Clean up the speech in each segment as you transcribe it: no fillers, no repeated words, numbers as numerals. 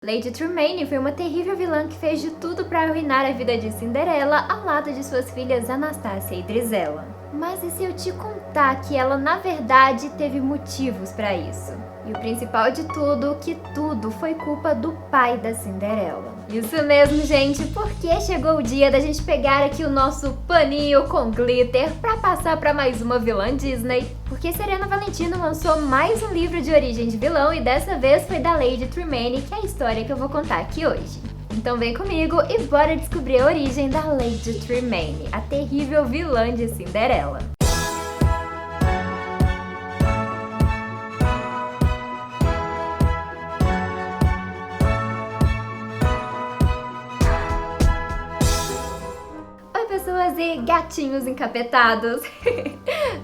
Lady Tremaine foi uma terrível vilã que fez de tudo para arruinar a vida de Cinderela ao lado de suas filhas Anastácia e Drizella. Mas e se eu te contar que ela na verdade teve motivos para isso? E o principal de tudo, que tudo foi culpa do pai da Cinderela. Isso mesmo, gente, porque chegou o dia da gente pegar aqui o nosso paninho com glitter pra passar pra mais uma vilã Disney. Porque Serena Valentino lançou mais um livro de origem de vilão e dessa vez foi da Lady Tremaine, que é a história que eu vou contar aqui hoje. Então vem comigo e bora descobrir a origem da Lady Tremaine, a terrível vilã de Cinderela. Pessoas e gatinhos encapetados.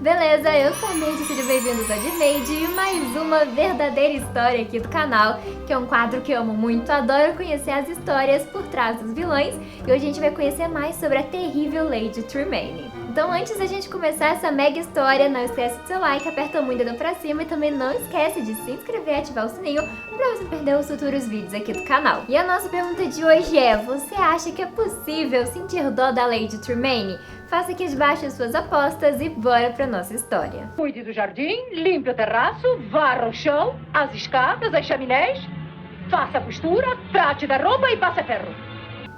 Beleza, eu sou a Neide, sejam bem-vindos a Dineide e mais uma verdadeira história aqui do canal, que é um quadro que eu amo muito, adoro conhecer as histórias por trás dos vilões e hoje a gente vai conhecer mais sobre a terrível Lady Tremaine. Então antes da gente começar essa mega história, não esquece do seu like, aperta muito o dedo pra cima e também não esquece de se inscrever e ativar o sininho pra você não perder os futuros vídeos aqui do canal. E a nossa pergunta de hoje é, você acha que é possível sentir dó da Lady Tremaine? Faça aqui debaixo as suas apostas e bora pra nossa história. Cuide do jardim, limpe o terraço, varra o chão, as escadas, as chaminés, faça a costura, trate da roupa e passe ferro.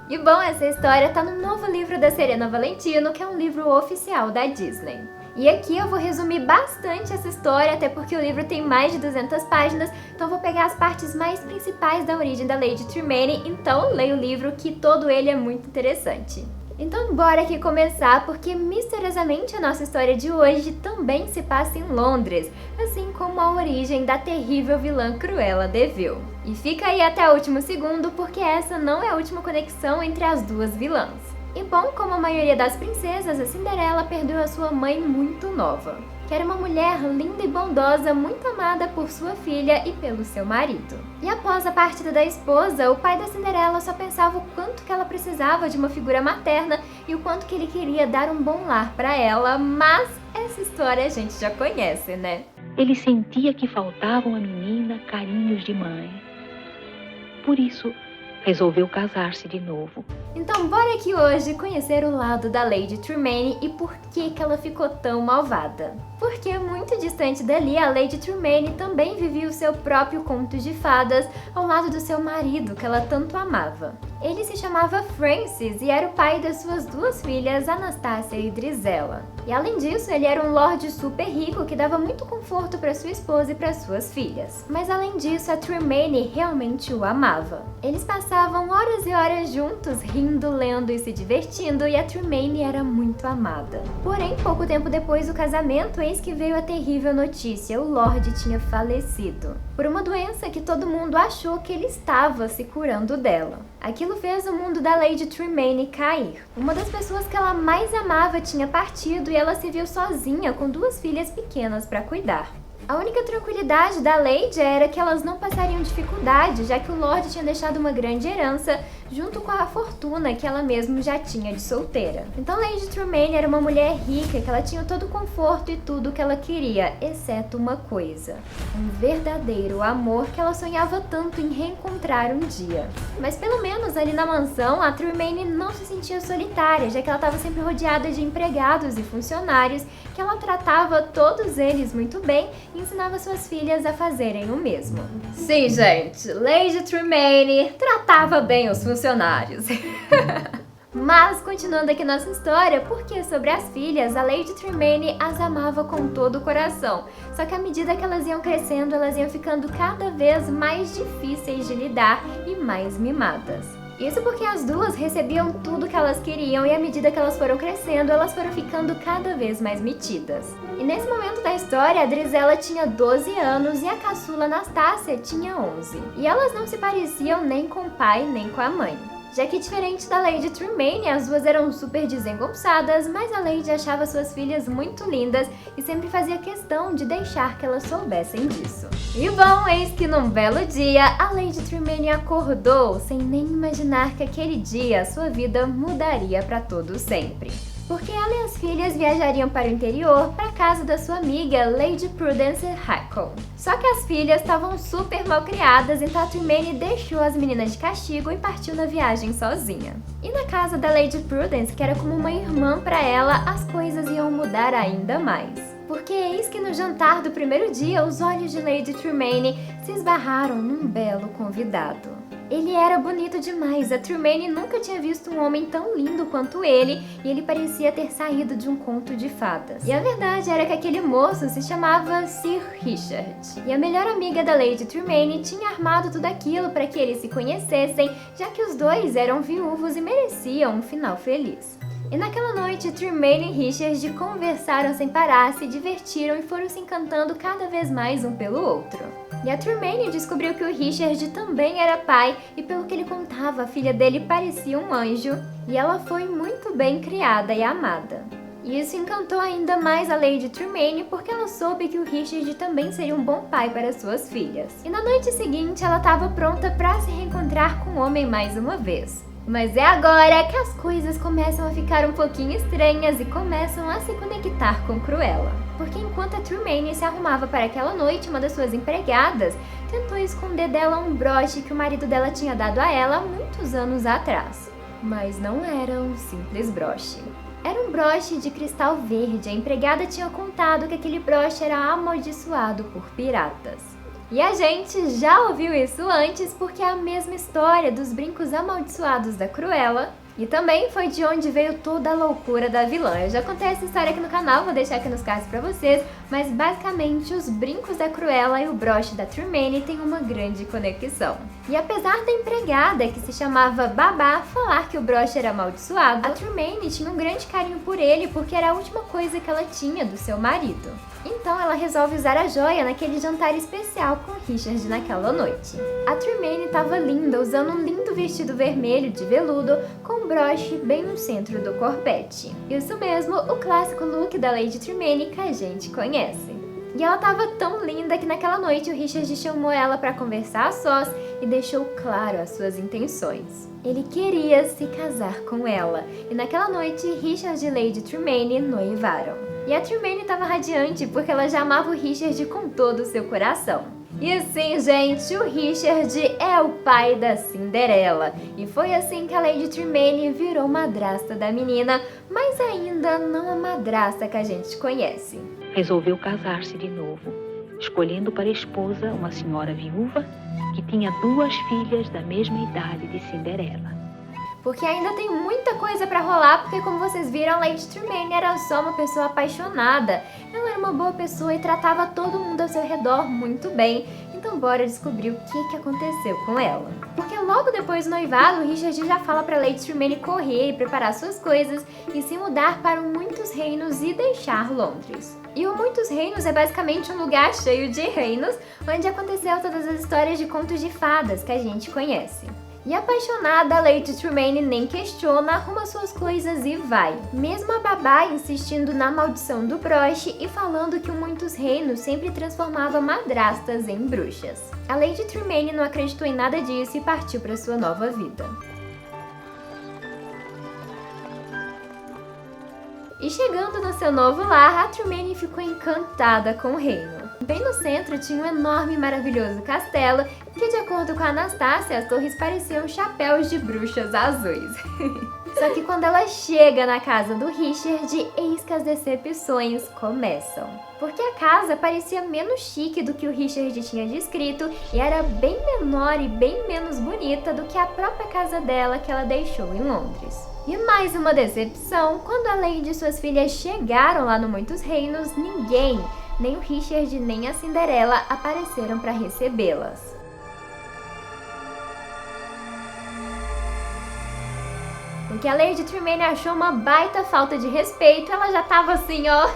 E bom, essa história tá no novo livro da Serena Valentino, que é um livro oficial da Disney. E aqui eu vou resumir bastante essa história, até porque o livro tem mais de 200 páginas, então eu vou pegar as partes mais principais da origem da Lady Tremaine, então leia o livro que todo ele é muito interessante. Então bora aqui começar, porque misteriosamente a nossa história de hoje também se passa em Londres, assim como a origem da terrível vilã Cruella de Vil. E fica aí até o último segundo, porque essa não é a última conexão entre as duas vilãs. E bom, como a maioria das princesas, a Cinderela perdeu a sua mãe muito nova, que era uma mulher linda e bondosa, muito amada por sua filha e pelo seu marido. E após a partida da esposa, o pai da Cinderela só pensava o quanto que ela precisava de uma figura materna e o quanto que ele queria dar um bom lar para ela, mas essa história a gente já conhece, né? Ele sentia que faltavam à menina carinhos de mãe. Por isso, resolveu casar-se de novo. Então bora aqui hoje conhecer o lado da Lady Tremaine e por que ela ficou tão malvada. Porque muito distante dali, a Lady Tremaine também vivia o seu próprio conto de fadas ao lado do seu marido, que ela tanto amava. Ele se chamava Francis e era o pai das suas duas filhas, Anastácia e Drizella. E além disso, ele era um lorde super rico que dava muito conforto para sua esposa e para suas filhas. Mas além disso, a Tremaine realmente o amava. Eles passavam horas e horas juntos, rindo, lendo e se divertindo, e a Tremaine era muito amada. Porém, pouco tempo depois do casamento, eis que veio a terrível notícia: o Lorde tinha falecido por uma doença que todo mundo achou que ele estava se curando dela. Aquilo fez o mundo da Lady Tremaine cair. Uma das pessoas que ela mais amava tinha partido e ela se viu sozinha com duas filhas pequenas para cuidar. A única tranquilidade da Lady era que elas não passariam dificuldade, já que o Lorde tinha deixado uma grande herança junto com a fortuna que ela mesma já tinha de solteira. Então Lady Tremaine era uma mulher rica, que ela tinha todo o conforto e tudo o que ela queria, exceto uma coisa: um verdadeiro amor que ela sonhava tanto em reencontrar um dia. Mas pelo menos ali na mansão, a Tremaine não se sentia solitária, já que ela estava sempre rodeada de empregados e funcionários, que ela tratava todos eles muito bem e ensinava suas filhas a fazerem o mesmo. Sim, gente, Lady Tremaine tratava bem os funcionários. Mas, continuando aqui nossa história, porque sobre as filhas, a Lady Tremaine as amava com todo o coração. Só que à medida que elas iam crescendo, elas iam ficando cada vez mais difíceis de lidar e mais mimadas. Isso porque as duas recebiam tudo que elas queriam e à medida que elas foram crescendo, elas foram ficando cada vez mais metidas. E nesse momento da história, a Drizella tinha 12 anos e a caçula Anastácia tinha 11. E elas não se pareciam nem com o pai nem com a mãe. Já que diferente da Lady Tremaine, as duas eram super desengonçadas, mas a Lady achava suas filhas muito lindas e sempre fazia questão de deixar que elas soubessem disso. E bom, eis que num belo dia, a Lady Tremaine acordou sem nem imaginar que aquele dia sua vida mudaria para todo sempre. porque ela e as filhas viajariam para o interior, para a casa da sua amiga Lady Prudence Hackle. Só que as filhas estavam super mal criadas, então a Tremaine deixou as meninas de castigo e partiu na viagem sozinha. E na casa da Lady Prudence, que era como uma irmã para ela, as coisas iam mudar ainda mais. Porque eis que no jantar do primeiro dia, os olhos de Lady Tremaine se esbarraram num belo convidado. Ele era bonito demais, a Tremaine nunca tinha visto um homem tão lindo quanto ele, e ele parecia ter saído de um conto de fadas. E a verdade era que aquele moço se chamava Sir Richard. E a melhor amiga da Lady Tremaine tinha armado tudo aquilo para que eles se conhecessem, já que os dois eram viúvos e mereciam um final feliz. E naquela noite, Tremaine e Richard conversaram sem parar, se divertiram e foram se encantando cada vez mais um pelo outro. E a Tremaine descobriu que o Richard também era pai e, pelo que ele contava, a filha dele parecia um anjo e ela foi muito bem criada e amada. E isso encantou ainda mais a Lady Tremaine porque ela soube que o Richard também seria um bom pai para suas filhas. E na noite seguinte, ela estava pronta para se reencontrar com o homem mais uma vez. Mas é agora que as coisas começam a ficar um pouquinho estranhas e começam a se conectar com Cruella. Porque enquanto a Tremaine se arrumava para aquela noite, uma das suas empregadas tentou esconder dela um broche que o marido dela tinha dado a ela há muitos anos atrás. Mas não era um simples broche. Era um broche de cristal verde. A empregada tinha contado que aquele broche era amaldiçoado por piratas. E a gente já ouviu isso antes porque é a mesma história dos brincos amaldiçoados da Cruella e também foi de onde veio toda a loucura da vilã. Eu já contei essa história aqui no canal, vou deixar aqui nos cards pra vocês, mas basicamente os brincos da Cruella e o broche da Tremaine têm uma grande conexão. E apesar da empregada, que se chamava Babá, falar que o broche era amaldiçoado, a Tremaine tinha um grande carinho por ele porque era a última coisa que ela tinha do seu marido. Então ela resolve usar a joia naquele jantar especial com Richard naquela noite. A Tremaine estava linda, usando um lindo vestido vermelho de veludo com um broche bem no centro do corpete. Isso mesmo, o clássico look da Lady Tremaine que a gente conhece. E ela estava tão linda que naquela noite o Richard chamou ela para conversar a sós e deixou claro as suas intenções. Ele queria se casar com ela, e naquela noite Richard e Lady Tremaine noivaram. E a Tremaine estava radiante porque ela já amava o Richard com todo o seu coração. E sim, gente, o Richard é o pai da Cinderela. E foi assim que a Lady Tremaine virou madrasta da menina, mas ainda não a madrasta que a gente conhece. Resolveu casar-se de novo, escolhendo para esposa uma senhora viúva que tinha 2 filhas da mesma idade de Cinderela. Porque ainda tem muita coisa pra rolar, porque como vocês viram, a Lady Tremaine era só uma pessoa apaixonada. Ela era uma boa pessoa e tratava todo mundo ao seu redor muito bem. Então bora descobrir o que aconteceu com ela. Porque logo depois do noivado, o Richard já fala pra Lady Tremaine correr e preparar suas coisas e se mudar para o Muitos Reinos e deixar Londres. E o Muitos Reinos é basicamente um lugar cheio de reinos, onde aconteceu todas as histórias de contos de fadas que a gente conhece. E apaixonada, a Lady Tremaine nem questiona, arruma suas coisas e vai. Mesmo a Babá insistindo na maldição do broche e falando que o Muitos Reinos sempre transformava madrastas em bruxas. A Lady Tremaine não acreditou em nada disso e partiu para sua nova vida. E chegando no seu novo lar, a Tremaine ficou encantada com o reino. Bem no centro tinha um enorme e maravilhoso castelo, que de acordo com a Anastácia, as torres pareciam chapéus de bruxas azuis. Só que quando ela chega na casa do Richard, eis que as decepções começam. Porque a casa parecia menos chique do que o Richard tinha descrito e era bem menor e bem menos bonita do que a própria casa dela que ela deixou em Londres. E mais uma decepção, quando a Lady e suas filhas chegaram lá no Muitos Reinos, ninguém, nem o Richard nem a Cinderela, apareceram para recebê-las. O que a Lady Tremaine achou uma baita falta de respeito, ela já tava assim, ó,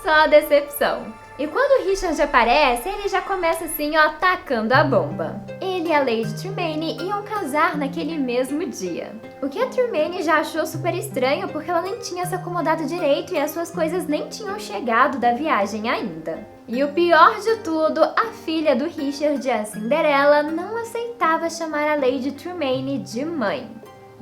só a decepção. E quando o Richard aparece, ele já começa assim, ó, atacando a bomba. Ele e a Lady Tremaine iam casar naquele mesmo dia. O que a Tremaine já achou super estranho, porque ela nem tinha se acomodado direito e as suas coisas nem tinham chegado da viagem ainda. E o pior de tudo, a filha do Richard, a Cinderela, não aceitava chamar a Lady Tremaine de mãe.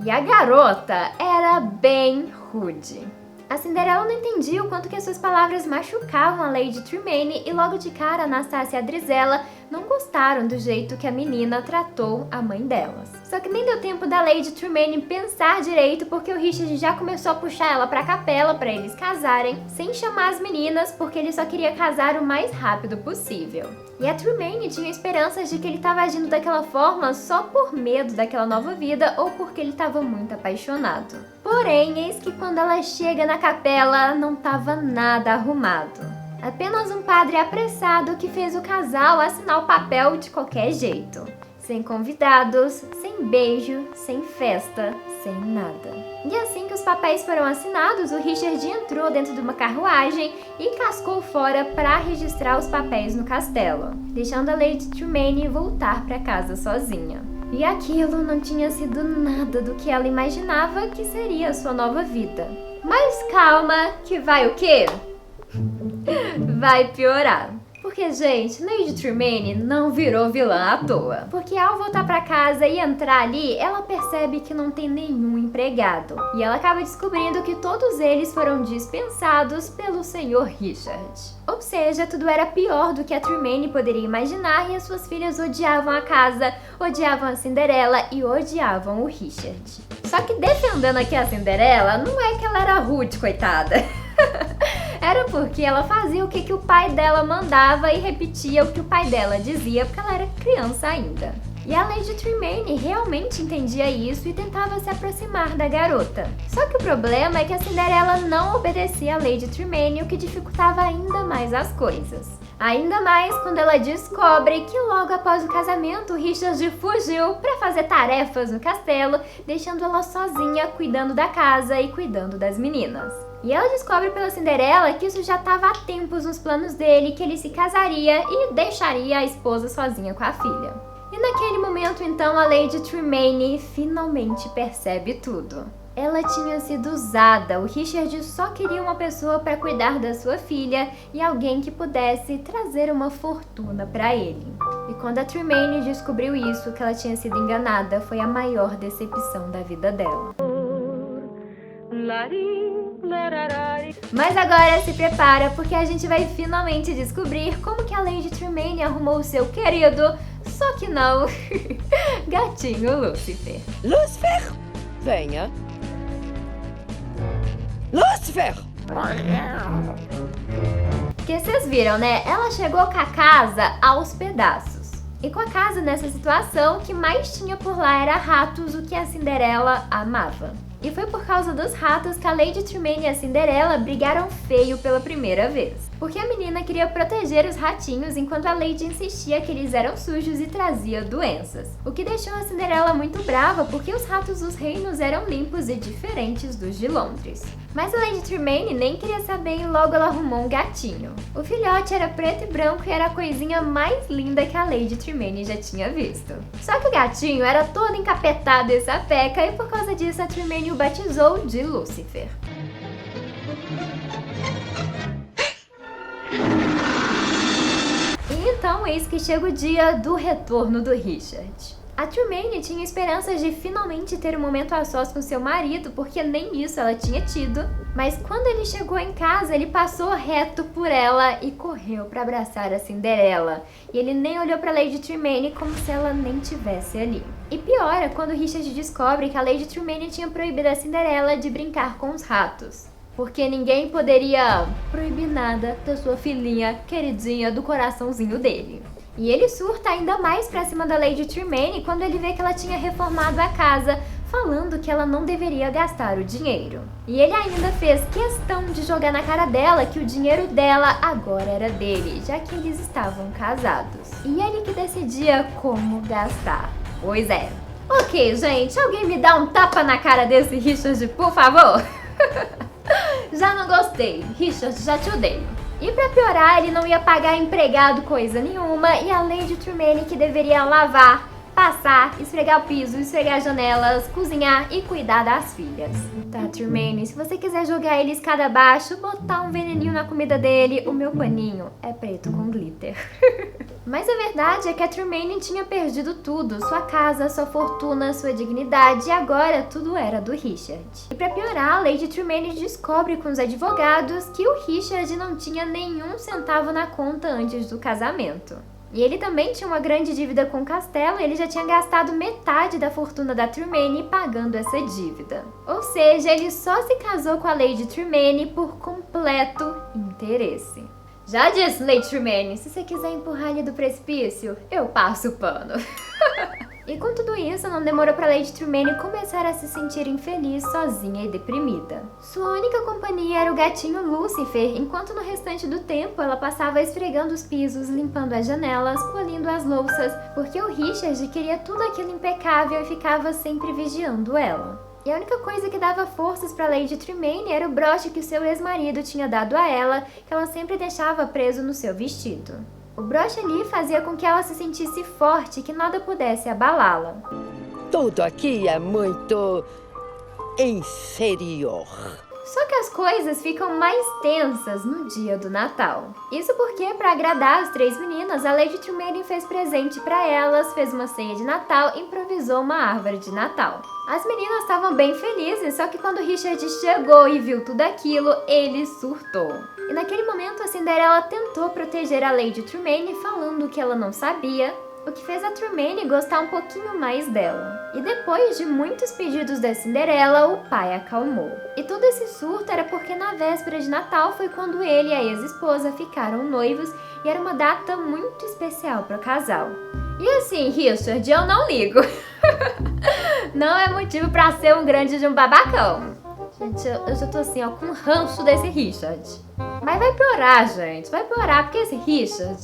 E a garota era bem rude. A Cinderela não entendia o quanto que as suas palavras machucavam a Lady Tremaine e logo de cara Anastasia e a Drizella não gostaram do jeito que a menina tratou a mãe delas. Só que nem deu tempo da Lady Tremaine pensar direito porque o Richard já começou a puxar ela pra capela pra eles casarem, sem chamar as meninas porque ele só queria casar o mais rápido possível. E a Tremaine tinha esperanças de que ele estava agindo daquela forma só por medo daquela nova vida ou porque ele estava muito apaixonado. Porém, eis que quando ela chega na capela, não estava nada arrumado. Apenas um padre apressado que fez o casal assinar o papel de qualquer jeito. Sem convidados, sem beijo, sem festa, sem nada. E assim que os papéis foram assinados, o Richard entrou dentro de uma carruagem e cascou fora para registrar os papéis no castelo, deixando a Lady Tremaine voltar para casa sozinha. E aquilo não tinha sido nada do que ela imaginava que seria a sua nova vida. Mas calma, que vai o quê? Vai piorar. Porque, gente, Lady Tremaine não virou vilã à toa. Porque ao voltar pra casa e entrar ali, ela percebe que não tem nenhum empregado. E ela acaba descobrindo que todos eles foram dispensados pelo Sr. Richard. Ou seja, tudo era pior do que a Tremaine poderia imaginar e as suas filhas odiavam a casa, odiavam a Cinderela e odiavam o Richard. Só que defendendo aqui a Cinderela, não é que ela era rude, coitada. Era porque ela fazia o que o pai dela mandava e repetia o que o pai dela dizia, porque ela era criança ainda. E a Lady Tremaine realmente entendia isso e tentava se aproximar da garota. Só que o problema é que a Cinderela não obedecia a Lady Tremaine, o que dificultava ainda mais as coisas. Ainda mais quando ela descobre que logo após o casamento, Richard fugiu para fazer tarefas no castelo, deixando ela sozinha cuidando da casa e cuidando das meninas. E ela descobre pela Cinderela que isso já estava há tempos nos planos dele, que ele se casaria e deixaria a esposa sozinha com a filha. E naquele momento, então, a Lady Tremaine finalmente percebe tudo. Ela tinha sido usada, o Richard só queria uma pessoa para cuidar da sua filha e alguém que pudesse trazer uma fortuna para ele. E quando a Tremaine descobriu isso, que ela tinha sido enganada, foi a maior decepção da vida dela. Mas agora se prepara, porque a gente vai finalmente descobrir como que a Lady Tremaine arrumou o seu querido, só que não, gatinho Lucifer. Lucifer, venha. Lucifer! Porque vocês viram, né? Ela chegou com a casa aos pedaços. E com a casa nessa situação, o que mais tinha por lá era ratos, o que a Cinderela amava. E foi por causa dos ratos que a Lady Tremaine e a Cinderela brigaram feio pela primeira vez. Porque a menina queria proteger os ratinhos enquanto a Lady insistia que eles eram sujos e traziam doenças. O que deixou a Cinderela muito brava porque os ratos dos reinos eram limpos e diferentes dos de Londres. Mas a Lady Tremaine nem queria saber e logo ela arrumou um gatinho. O filhote era preto e branco e era a coisinha mais linda que a Lady Tremaine já tinha visto. Só que o gatinho era todo encapetado e sapeca e por causa disso a Tremaine o batizou de Lucifer. E então eis que chega o dia do retorno do Richard. A Tremaine tinha esperanças de finalmente ter um momento a sós com seu marido, porque nem isso ela tinha tido. Mas quando ele chegou em casa, ele passou reto por ela e correu para abraçar a Cinderela. E ele nem olhou para Lady Tremaine como se ela nem tivesse ali. E piora quando Richard descobre que a Lady Tremaine tinha proibido a Cinderela de brincar com os ratos. Porque ninguém poderia proibir nada da sua filhinha queridinha do coraçãozinho dele. E ele surta ainda mais pra cima da Lady Tremaine quando ele vê que ela tinha reformado a casa, falando que ela não deveria gastar o dinheiro. E ele ainda fez questão de jogar na cara dela que o dinheiro dela agora era dele, já que eles estavam casados. E ele que decidia como gastar. Pois é. Ok, gente, alguém me dá um tapa na cara desse Richard, por favor? Já não gostei. Richard, já te odeio. E pra piorar, ele não ia pagar empregado coisa nenhuma e a Lady Tremaine que deveria lavar, passar, esfregar o piso, esfregar as janelas, cozinhar e cuidar das filhas. Tá, Tremaine, se você quiser jogar ele escada abaixo, botar um veneninho na comida dele, o meu paninho é preto com glitter. Mas a verdade é que a Tremaine tinha perdido tudo, sua casa, sua fortuna, sua dignidade, e agora tudo era do Richard. E pra piorar, a Lady Tremaine descobre com os advogados que o Richard não tinha nenhum centavo na conta antes do casamento. E ele também tinha uma grande dívida com o castelo, e ele já tinha gastado metade da fortuna da Tremaine pagando essa dívida. Ou seja, ele só se casou com a Lady Tremaine por completo interesse. Já disse, Lady Tremaine, se você quiser empurrar ele do precipício, eu passo o pano. E com tudo isso, não demorou pra Lady Tremaine começar a se sentir infeliz, sozinha e deprimida. Sua única companhia era o gatinho Lucifer, enquanto no restante do tempo ela passava esfregando os pisos, limpando as janelas, polindo as louças, porque o Richard queria tudo aquilo impecável e ficava sempre vigiando ela. E a única coisa que dava forças para Lady Tremaine era o broche que o seu ex-marido tinha dado a ela, que ela sempre deixava preso no seu vestido. O broche ali fazia com que ela se sentisse forte e que nada pudesse abalá-la. Tudo aqui é muito inferior. Só que as coisas ficam mais tensas no dia do Natal. Isso porque, para agradar as 3 meninas, a Lady Tremaine fez presente para elas, fez uma ceia de Natal e improvisou uma árvore de Natal. As meninas estavam bem felizes, só que quando Richard chegou e viu tudo aquilo, ele surtou. E naquele momento a Cinderela tentou proteger a Lady Tremaine, falando que ela não sabia, o que fez a Tremaine gostar um pouquinho mais dela. E depois de muitos pedidos da Cinderela, o pai acalmou. E todo esse surto era porque na véspera de Natal foi quando ele e a ex-esposa ficaram noivos e era uma data muito especial para o casal. E assim, Richard, eu não ligo. Não é motivo para ser um grande de um babacão. Gente, eu já tô assim, ó, com ranço desse Richard. Mas vai piorar, gente, vai piorar, porque esse Richard,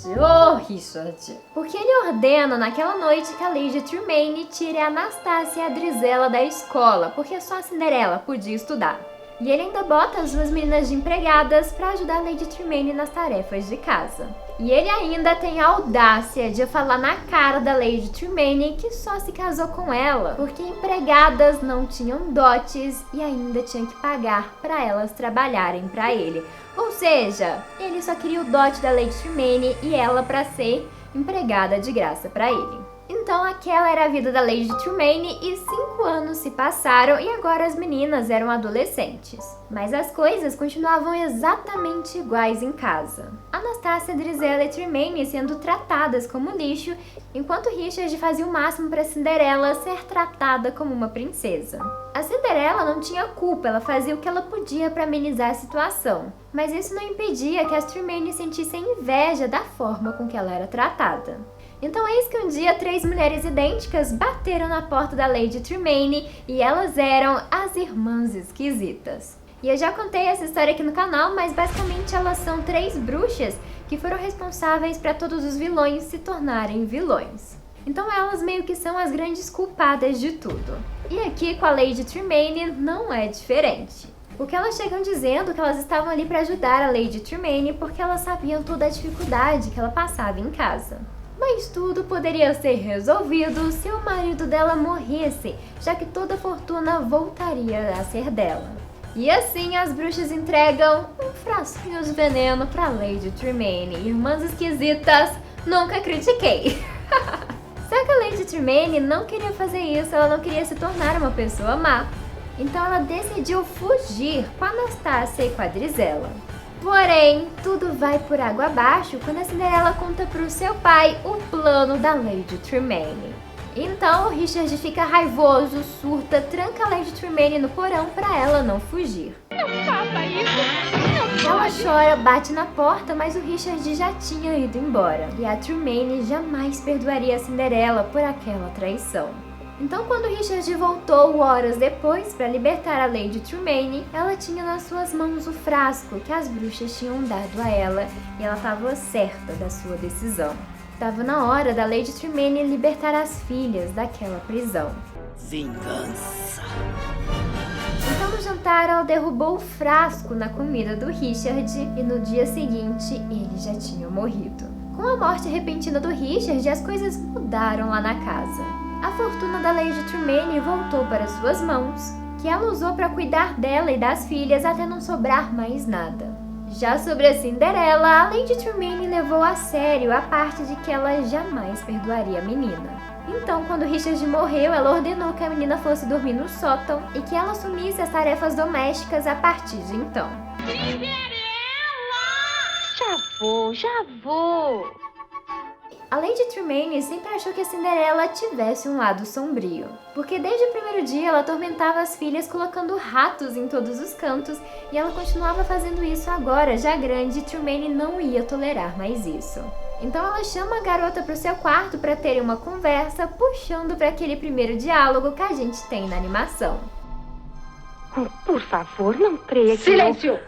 Richard, porque ele ordena naquela noite que a Lady Tremaine tire a Anastácia e a Drizella da escola, porque só a Cinderela podia estudar. E ele ainda bota as 2 meninas de empregadas para ajudar a Lady Tremaine nas tarefas de casa. E ele ainda tem a audácia de falar na cara da Lady Tremaine que só se casou com ela porque empregadas não tinham dotes e ainda tinha que pagar para elas trabalharem para ele. Ou seja, ele só queria o dote da Lady Tremaine e ela para ser empregada de graça para ele. Então aquela era a vida da Lady Tremaine e 5 anos se passaram e agora as meninas eram adolescentes. Mas as coisas continuavam exatamente iguais em casa. Anastácia, Drizella e Tremaine sendo tratadas como lixo, enquanto Richard fazia o máximo para Cinderela ser tratada como uma princesa. A Cinderela não tinha culpa, ela fazia o que ela podia para amenizar a situação. Mas isso não impedia que as Tremaine sentissem inveja da forma com que ela era tratada. Então eis que um dia 3 mulheres idênticas bateram na porta da Lady Tremaine e elas eram as Irmãs Esquisitas. E eu já contei essa história aqui no canal, mas basicamente elas são 3 bruxas que foram responsáveis para todos os vilões se tornarem vilões. Então elas meio que são as grandes culpadas de tudo. E aqui com a Lady Tremaine não é diferente. Porque elas chegam dizendo que elas estavam ali para ajudar a Lady Tremaine porque elas sabiam toda a dificuldade que ela passava em casa. Mas tudo poderia ser resolvido se o marido dela morresse, já que toda a fortuna voltaria a ser dela. E assim as bruxas entregam um frasquinho de veneno para Lady Tremaine. Irmãs Esquisitas, nunca critiquei. Só que a Lady Tremaine não queria fazer isso, ela não queria se tornar uma pessoa má. Então ela decidiu fugir com a Anastácia e com a Drizella. Porém, tudo vai por água abaixo quando a Cinderela conta pro seu pai o plano da Lady Tremaine. Então o Richard fica raivoso, surta, tranca a Lady Tremaine no porão pra ela não fugir. Não faça isso! Não Ela pode! chora, bate na porta, mas o Richard já tinha ido embora. E a Tremaine jamais perdoaria a Cinderela por aquela traição. Então, quando Richard voltou horas depois para libertar a Lady Tremaine, ela tinha nas suas mãos o frasco que as bruxas tinham dado a ela e ela estava certa da sua decisão. Estava na hora da Lady Tremaine libertar as filhas daquela prisão. Vingança. Então, no jantar, ela derrubou o frasco na comida do Richard e no dia seguinte ele já tinha morrido. Com a morte repentina do Richard, as coisas mudaram lá na casa. A fortuna da Lady Tremaine voltou para suas mãos, que ela usou para cuidar dela e das filhas até não sobrar mais nada. Já sobre a Cinderela, a Lady Tremaine levou a sério a parte de que ela jamais perdoaria a menina. Então, quando Richard morreu, ela ordenou que a menina fosse dormir no sótão e que ela assumisse as tarefas domésticas a partir de então. Já vou. A Lady Tremaine sempre achou que a Cinderela tivesse um lado sombrio, porque desde o primeiro dia ela atormentava as filhas colocando ratos em todos os cantos, e ela continuava fazendo isso agora, já grande, e Tremaine não ia tolerar mais isso. Então ela chama a garota para o seu quarto para terem uma conversa, puxando para aquele primeiro diálogo que a gente tem na animação. Por favor, não creia que... Silêncio!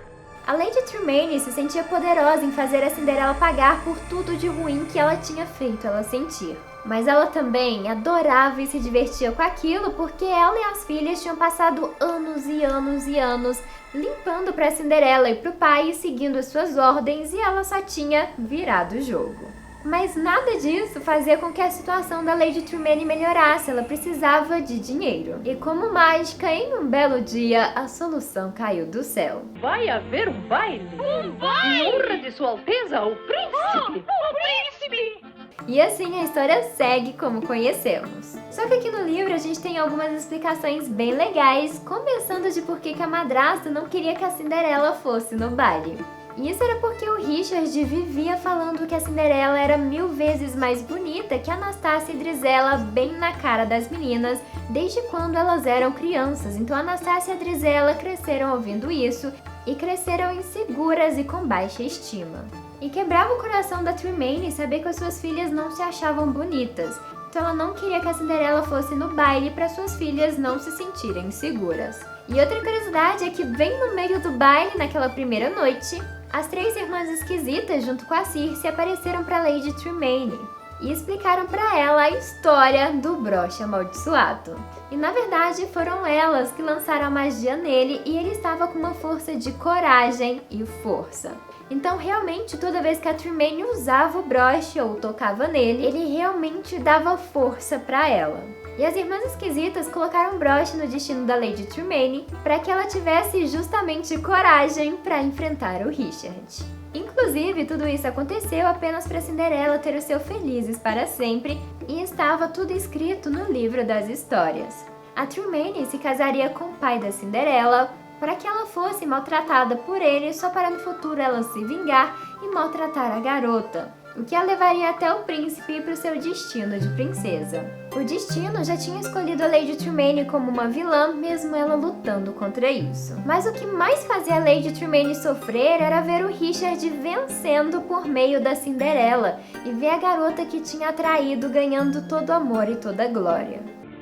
A Lady Tremaine se sentia poderosa em fazer a Cinderela pagar por tudo de ruim que ela tinha feito ela sentir. Mas ela também adorava e se divertia com aquilo porque ela e as filhas tinham passado anos e anos e anos limpando para Cinderela e para o pai, seguindo as suas ordens, e ela só tinha virado o jogo. Mas nada disso fazia com que a situação da Lady Tremaine melhorasse, ela precisava de dinheiro. E como mágica, em um belo dia, a solução caiu do céu. Vai haver um baile? Um baile? Em honra de Sua Alteza, o Príncipe! O príncipe! E assim a história segue como conhecemos. Só que aqui no livro a gente tem algumas explicações bem legais, começando de por que a madrasta não queria que a Cinderela fosse no baile. E isso era porque o Richard vivia falando que a Cinderela era 1000 vezes mais bonita que a Anastácia e Drizella, bem na cara das meninas, desde quando elas eram crianças. Então a Anastácia e a Drizella cresceram ouvindo isso e cresceram inseguras e com baixa estima. E quebrava o coração da Tremaine saber que as suas filhas não se achavam bonitas. Então ela não queria que a Cinderela fosse no baile para suas filhas não se sentirem inseguras. E outra curiosidade é que bem no meio do baile, naquela primeira noite, as 3 irmãs esquisitas, junto com a Circe, apareceram para Lady Tremaine e explicaram para ela a história do broche amaldiçoado. E na verdade foram elas que lançaram a magia nele e ele estava com uma força de coragem e força. Então realmente toda vez que a Tremaine usava o broche ou tocava nele, ele realmente dava força para ela. E as irmãs esquisitas colocaram o broche no destino da Lady Tremaine para que ela tivesse justamente coragem para enfrentar o Richard. Inclusive, tudo isso aconteceu apenas para Cinderela ter o seu felizes para sempre e estava tudo escrito no livro das histórias. A Tremaine se casaria com o pai da Cinderela para que ela fosse maltratada por ele só para no futuro ela se vingar e maltratar a garota, o que a levaria até o príncipe para o seu destino de princesa. O destino já tinha escolhido a Lady Tremaine como uma vilã, mesmo ela lutando contra isso. Mas o que mais fazia a Lady Tremaine sofrer era ver o Richard vencendo por meio da Cinderela e ver a garota que tinha atraído ganhando todo o amor e toda a glória.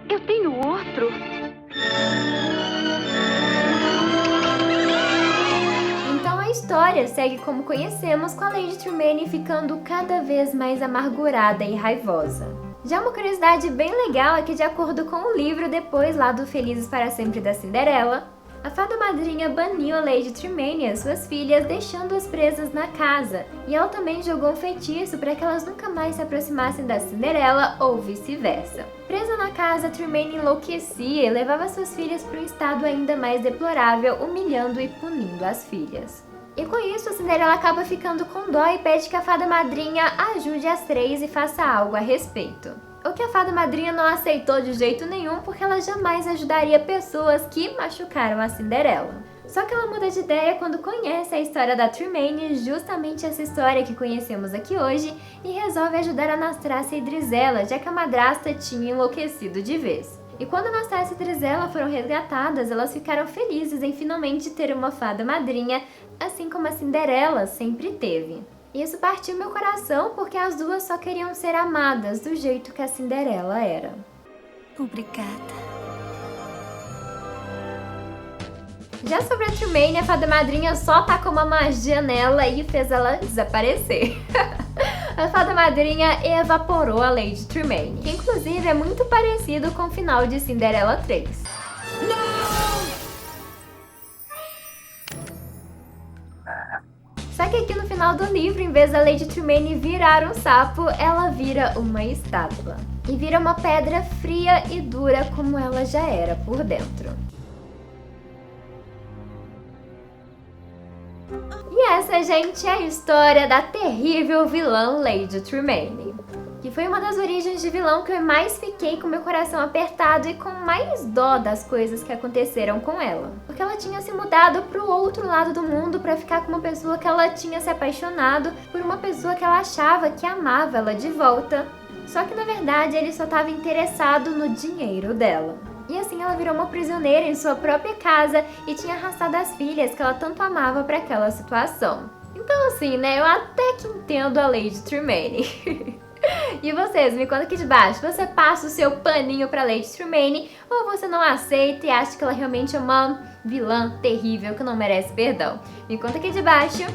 Eu tenho outro. A história segue como conhecemos, com a Lady Tremaine ficando cada vez mais amargurada e raivosa. Já uma curiosidade bem legal é que, de acordo com o livro depois lá do Felizes para Sempre da Cinderela, a fada madrinha baniu a Lady Tremaine e as suas filhas, deixando-as presas na casa, e ela também jogou um feitiço para que elas nunca mais se aproximassem da Cinderela ou vice-versa. Presa na casa, Tremaine enlouquecia e levava suas filhas para um estado ainda mais deplorável, humilhando e punindo as filhas. E com isso, a Cinderela acaba ficando com dó e pede que a fada madrinha ajude as 3 e faça algo a respeito. O que a fada madrinha não aceitou de jeito nenhum, porque ela jamais ajudaria pessoas que machucaram a Cinderela. Só que ela muda de ideia quando conhece a história da Tremaine, justamente essa história que conhecemos aqui hoje, e resolve ajudar a Anastácia e Drizella, já que a madrasta tinha enlouquecido de vez. E quando Anastácia e Drizella foram resgatadas, elas ficaram felizes em finalmente ter uma fada madrinha, assim como a Cinderela sempre teve. Isso partiu meu coração porque as duas só queriam ser amadas do jeito que a Cinderela era. Obrigada. Já sobre a Tremaine, a fada madrinha só tacou uma magia nela e fez ela desaparecer. A fada madrinha evaporou a Lady Tremaine, que inclusive é muito parecido com o final de Cinderela 3. Só que aqui no final do livro, em vez da Lady Tremaine virar um sapo, ela vira uma estátua. E vira uma pedra fria e dura como ela já era por dentro. E essa, gente, é a história da terrível vilã Lady Tremaine, que foi uma das origens de vilão que eu mais fiquei com meu coração apertado e com mais dó das coisas que aconteceram com ela. Porque ela tinha se mudado pro outro lado do mundo pra ficar com uma pessoa que ela tinha se apaixonado por uma pessoa que ela achava que amava ela de volta. Só que na verdade ele só estava interessado no dinheiro dela. E assim ela virou uma prisioneira em sua própria casa e tinha arrastado as filhas que ela tanto amava para aquela situação. Então assim, né, eu até que entendo a Lady Tremaine. E vocês, me conta aqui de baixo, você passa o seu paninho pra Lady Tremaine ou você não aceita e acha que ela realmente é uma vilã terrível que não merece perdão? Me conta aqui de baixo.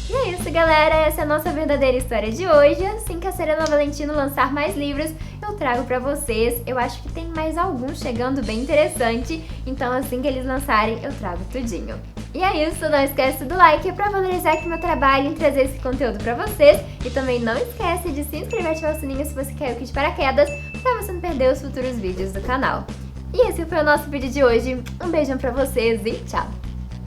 E é isso, galera, essa é a nossa verdadeira história de hoje. Assim que a Serena Valentino lançar mais livros, eu trago pra vocês. Eu acho que tem mais alguns chegando bem interessante, então assim que eles lançarem, eu trago tudinho. E é isso, não esquece do like pra valorizar aqui meu trabalho em trazer esse conteúdo pra vocês. E também não esquece de se inscrever e ativar o sininho se você caiu aqui de paraquedas, pra você não perder os futuros vídeos do canal. E esse foi o nosso vídeo de hoje. Um beijão pra vocês e tchau!